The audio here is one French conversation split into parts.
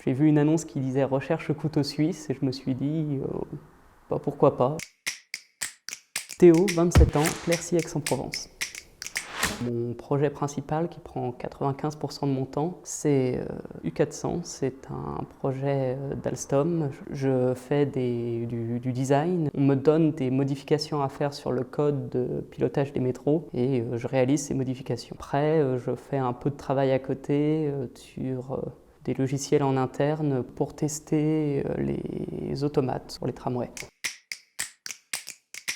J'ai vu une annonce qui disait « Recherche couteau suisse » et je me suis dit pourquoi pas. Théo, 27 ans, Quercy, Aix-en-Provence. Mon projet principal, qui prend 95% de mon temps, c'est U400. C'est un projet d'Alstom. Je fais du design. On me donne des modifications à faire sur le code de pilotage des métros et je réalise ces modifications. Après, je fais un peu de travail à côté sur des logiciels en interne pour tester les automates sur les tramways.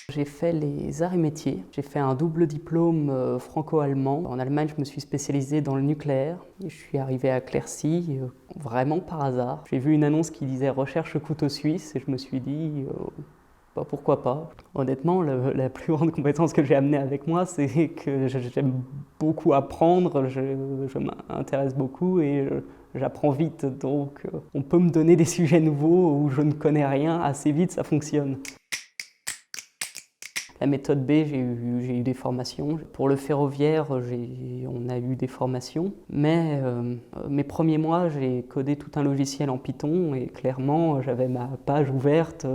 J'ai fait les arts et métiers. J'ai fait un double diplôme franco-allemand. En Allemagne, je me suis spécialisé dans le nucléaire. Et je suis arrivé à Quercy vraiment par hasard. J'ai vu une annonce qui disait « Recherche couteau suisse » et je me suis dit pourquoi pas. Honnêtement, la plus grande compétence que j'ai amenée avec moi, c'est que j'aime beaucoup apprendre, je m'intéresse beaucoup et j'apprends vite. Donc on peut me donner des sujets nouveaux où je ne connais rien, assez vite ça fonctionne. La méthode B, j'ai eu des formations. Pour le ferroviaire, on a eu des formations. Mais mes premiers mois, j'ai codé tout un logiciel en Python et clairement, j'avais ma page ouverte,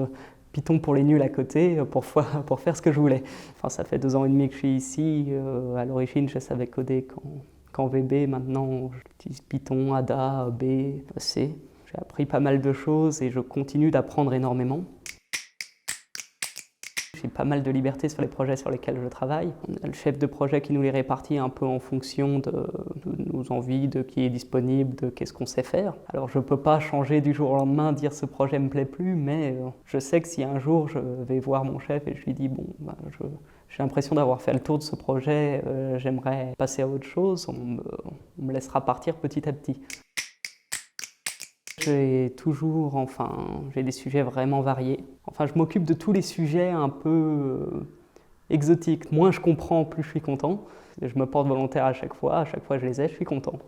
Python pour les nuls à côté, pour faire ce que je voulais. Enfin, ça fait 2 ans et demi que je suis ici. À l'origine, je savais coder qu'en VB. Maintenant, j'utilise Python, Ada, B, C. J'ai appris pas mal de choses et je continue d'apprendre énormément. J'ai pas mal de liberté sur les projets sur lesquels je travaille. On a le chef de projet qui nous les répartit un peu en fonction de nos envies, de qui est disponible, de qu'est-ce qu'on sait faire. Alors je peux pas changer du jour au lendemain, dire ce projet me plaît plus, mais je sais que si un jour je vais voir mon chef et je lui dis j'ai l'impression d'avoir fait le tour de ce projet, j'aimerais passer à autre chose, on me laissera partir petit à petit. J'ai des sujets vraiment variés. Enfin, je m'occupe de tous les sujets un peu exotiques. Moins je comprends, plus je suis content. Je me porte volontaire à chaque fois je les ai, je suis content.